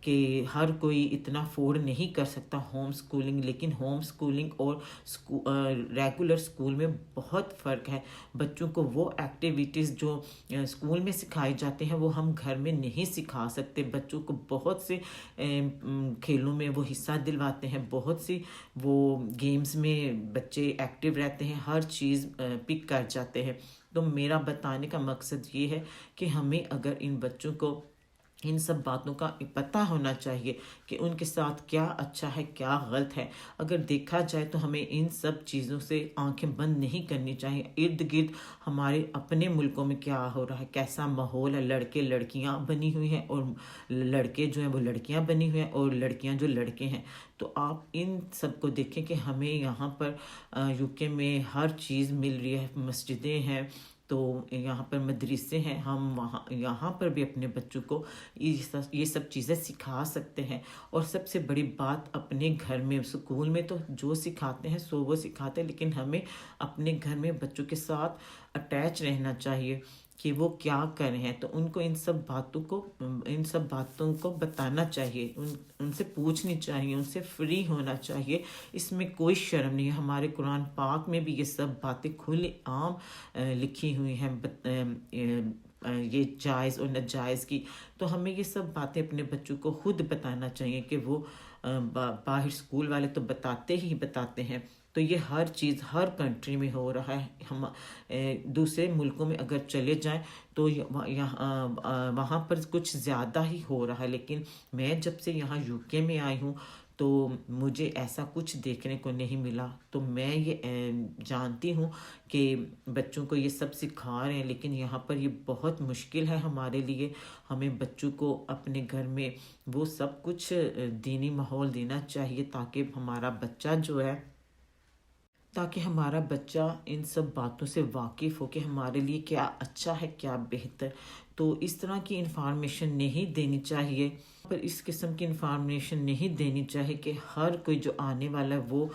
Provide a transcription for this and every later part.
کہ ہر کوئی اتنا افورڈ نہیں کر سکتا ہوم سکولنگ، لیکن ہوم سکولنگ اور ریگولر سکول میں بہت فرق ہے۔ بچوں کو وہ ایکٹیویٹیز جو سکول میں سکھائی جاتے ہیں وہ ہم گھر میں نہیں سکھا سکتے۔ بچوں کو بہت سے کھیلوں میں وہ حصہ دلواتے ہیں، بہت سی وہ گیمز میں بچے ایکٹیو رہتے ہیں، ہر چیز پک کر جاتے ہیں۔ تو میرا بتانے کا مقصد یہ ہے کہ ہمیں اگر ان بچوں کو ان سب باتوں کا پتہ ہونا چاہیے کہ ان کے ساتھ کیا اچھا ہے کیا غلط ہے۔ اگر دیکھا جائے تو ہمیں ان سب چیزوں سے آنکھیں بند نہیں کرنی چاہیے۔ ارد گرد ہمارے اپنے ملکوں میں کیا ہو رہا ہے، کیسا ماحول ہے، لڑکے لڑکیاں بنی ہوئی ہیں اور لڑکے جو ہیں وہ لڑکیاں بنی ہوئی ہیں اور لڑکیاں جو لڑکے ہیں۔ تو آپ ان سب کو دیکھیں کہ ہمیں یہاں پر یو کے میں ہر چیز مل رہی ہے، مسجدیں ہیں تو یہاں پر مدرسے ہیں، ہم یہاں پر بھی اپنے بچوں کو یہ سب چیزیں سکھا سکتے ہیں۔ اور سب سے بڑی بات اپنے گھر میں، سکول میں تو جو سکھاتے ہیں سو وہ سکھاتے ہیں، لیکن ہمیں اپنے گھر میں بچوں کے ساتھ اٹیچ رہنا چاہیے کہ وہ کیا کر رہے ہیں۔ تو ان کو ان سب باتوں کو بتانا چاہیے، ان سے پوچھنی چاہیے، ان سے فری ہونا چاہیے۔ اس میں کوئی شرم نہیں ہے۔ ہمارے قرآن پاک میں بھی یہ سب باتیں کھلے عام لکھی ہوئی ہیں، یہ جائز اور ناجائز کی۔ تو ہمیں یہ سب باتیں اپنے بچوں کو خود بتانا چاہیے کہ وہ باہر اسکول والے تو بتاتے ہیں۔ تو یہ ہر چیز ہر کنٹری میں ہو رہا ہے۔ ہم دوسرے ملکوں میں اگر چلے جائیں تو وہاں پر کچھ زیادہ ہی ہو رہا ہے، لیکن میں جب سے یہاں یو کے میں آئی ہوں تو مجھے ایسا کچھ دیکھنے کو نہیں ملا۔ تو میں یہ جانتی ہوں کہ بچوں کو یہ سب سکھا رہے ہیں، لیکن یہاں پر یہ بہت مشکل ہے ہمارے لیے۔ ہمیں بچوں کو اپنے گھر میں وہ سب کچھ دینی ماحول دینا چاہیے تاکہ ہمارا بچہ ان سب باتوں سے واقف ہو کہ ہمارے لیے کیا اچھا ہے کیا بہتر۔ تو اس طرح کی انفارمیشن نہیں دینی چاہیے، پر اس قسم کی انفارمیشن نہیں دینی چاہیے کہ ہر کوئی جو آنے والا ہے وہ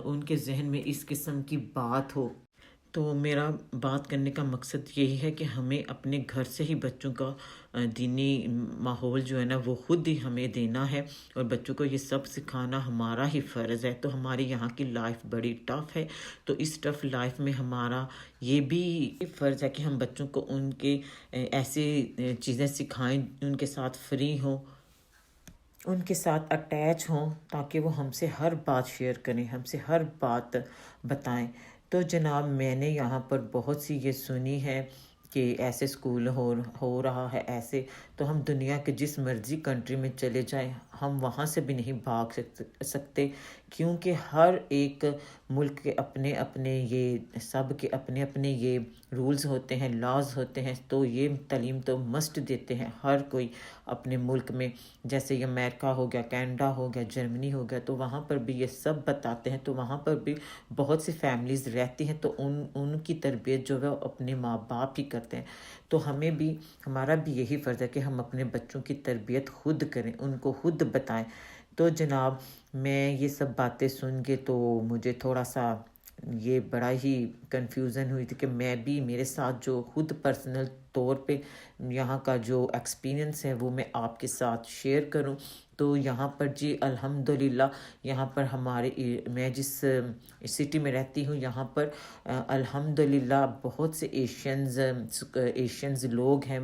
ان کے ذہن میں اس قسم کی بات ہو۔ تو میرا بات کرنے کا مقصد یہی ہے کہ ہمیں اپنے گھر سے ہی بچوں کا دینی ماحول جو ہے نا وہ خود ہی ہمیں دینا ہے، اور بچوں کو یہ سب سکھانا ہمارا ہی فرض ہے۔ تو ہماری یہاں کی لائف بڑی ٹف ہے، تو اس ٹف لائف میں ہمارا یہ بھی فرض ہے کہ ہم بچوں کو ان کے ایسی چیزیں سکھائیں، ان کے ساتھ فری ہوں، ان کے ساتھ اٹیچ ہوں، تاکہ وہ ہم سے ہر بات شیئر کریں، ہم سے ہر بات بتائیں۔ تو جناب میں نے یہاں پر بہت سی یہ سنی ہے کہ ایسے اسکول ہو رہا ہے ایسے، تو ہم دنیا کے جس مرضی کنٹری میں چلے جائیں ہم وہاں سے بھی نہیں بھاگ سکتے، کیونکہ ہر ایک ملک کے اپنے اپنے یہ رولز ہوتے ہیں، لاز ہوتے ہیں۔ تو یہ تعلیم تو مسٹ دیتے ہیں ہر کوئی اپنے ملک میں، جیسے یہ امریکہ ہو گیا، کینیڈا ہو گیا، جرمنی ہو گیا، تو وہاں پر بھی یہ سب بتاتے ہیں۔ تو وہاں پر بھی بہت سی فیملیز رہتی ہیں، تو ان کی تربیت جو ہے اپنے ماں باپ ہی کرتے ہیں۔ تو ہمارا بھی یہی فرض ہے کہ ہم اپنے بچوں کی تربیت خود کریں، ان کو خود بتائیں۔ تو جناب میں یہ سب باتیں سن کے تو مجھے تھوڑا سا یہ بڑا ہی کنفیوژن ہوئی تھی کہ میرے ساتھ جو خود پرسنل طور پہ یہاں کا جو ایکسپیرینس ہے وہ میں آپ کے ساتھ شیئر کروں۔ تو یہاں پر جی الحمدللہ یہاں پر میں جس سٹی میں رہتی ہوں یہاں پر الحمدللہ بہت سے ایشینز لوگ ہیں،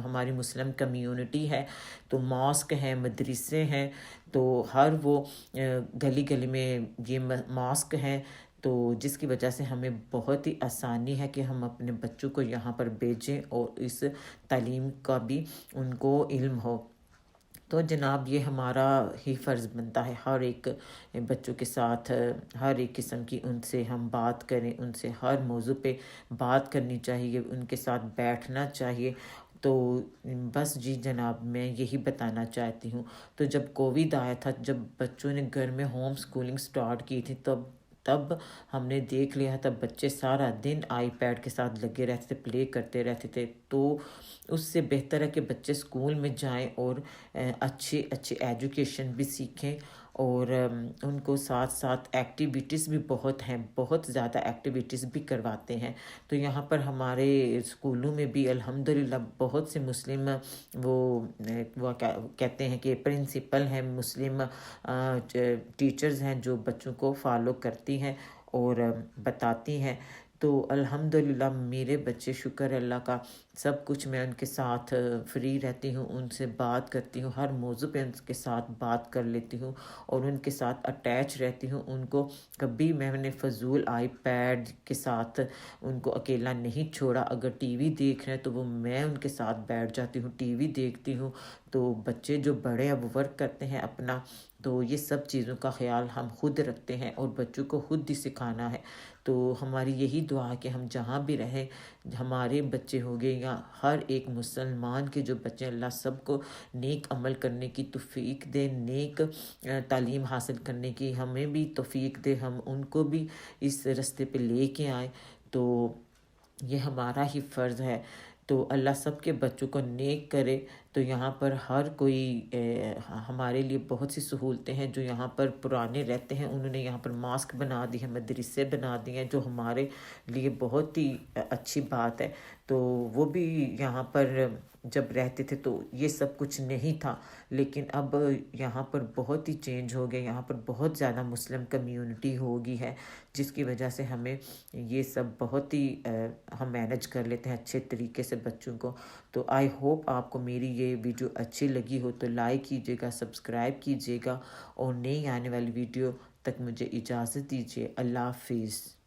ہماری مسلم کمیونٹی ہے، تو ماسک ہیں، مدرسے ہیں، تو ہر وہ گلی گلی میں یہ ماسک ہیں، تو جس کی وجہ سے ہمیں بہت ہی آسانی ہے کہ ہم اپنے بچوں کو یہاں پر بھیجیں اور اس تعلیم کا بھی ان کو علم ہو۔ تو جناب یہ ہمارا ہی فرض بنتا ہے، ہر ایک بچوں کے ساتھ ہر ایک قسم کی ان سے ہم بات کریں، ان سے ہر موضوع پہ بات کرنی چاہیے، ان کے ساتھ بیٹھنا چاہیے۔ تو بس جی جناب میں یہی بتانا چاہتی ہوں۔ تو جب کووڈ آیا تھا، جب بچوں نے گھر میں ہوم سکولنگ سٹارٹ کی تھی، تب ہم نے دیکھ لیا تھا بچے سارا دن آئی پیڈ کے ساتھ لگے رہتے تھے، پلے کرتے رہتے تھے۔ تو اس سے بہتر ہے کہ بچے اسکول میں جائیں اور اچھی ایجوکیشن بھی سیکھیں اور ان کو ساتھ ساتھ ایکٹیویٹیز بھی بہت ہیں، بہت زیادہ ایکٹیویٹیز بھی کرواتے ہیں۔ تو یہاں پر ہمارے اسکولوں میں بھی الحمدللہ بہت سے مسلم وہ کہتے ہیں کہ پرنسپل ہیں، مسلم ٹیچرز ہیں جو بچوں کو فالو کرتی ہیں اور بتاتی ہیں۔ تو الحمدللہ میرے بچے، شکر اللہ کا، سب کچھ میں ان کے ساتھ فری رہتی ہوں، ان سے بات کرتی ہوں، ہر موضوع پہ ان کے ساتھ بات کر لیتی ہوں اور ان کے ساتھ اٹیچ رہتی ہوں۔ ان کو کبھی میں نے فضول آئی پیڈ کے ساتھ ان کو اکیلا نہیں چھوڑا۔ اگر ٹی وی دیکھ رہے ہیں تو وہ میں ان کے ساتھ بیٹھ جاتی ہوں، ٹی وی دیکھتی ہوں۔ تو بچے جو بڑے ہیں وہ ورک کرتے ہیں اپنا، تو یہ سب چیزوں کا خیال ہم خود رکھتے ہیں اور بچوں کو خود ہی سکھانا ہے۔ تو ہماری یہی دعا ہے کہ ہم جہاں بھی رہیں، ہمارے بچے ہو گئے یا ہر ایک مسلمان کے جو بچے، اللہ سب کو نیک عمل کرنے کی توفیق دے، نیک تعلیم حاصل کرنے کی ہمیں بھی توفیق دے، ہم ان کو بھی اس راستے پہ لے کے آئیں۔ تو یہ ہمارا ہی فرض ہے۔ تو اللہ سب کے بچوں کو نیک کرے۔ تو یہاں پر ہر کوئی ہمارے لیے بہت سی سہولتیں ہیں۔ جو یہاں پر پرانے رہتے ہیں انہوں نے یہاں پر ماسک بنا دی ہیں، مدرسے بنا دیے ہیں، جو ہمارے لیے بہت ہی اچھی بات ہے۔ تو وہ بھی یہاں پر جب رہتے تھے تو یہ سب کچھ نہیں تھا، لیکن اب یہاں پر بہت ہی چینج ہو گیا، یہاں پر بہت زیادہ مسلم کمیونٹی ہو گئی ہے، جس کی وجہ سے ہمیں یہ سب بہت ہی ہم مینج کر لیتے ہیں اچھے طریقے سے بچوں کو۔ تو آئی ہوپ آپ کو میری یہ ویڈیو اچھی لگی ہو تو لائک کیجیے گا، سبسکرائب کیجیے گا اور نئی آنے والی ویڈیو تک مجھے اجازت دیجیے۔ اللہ حافظ۔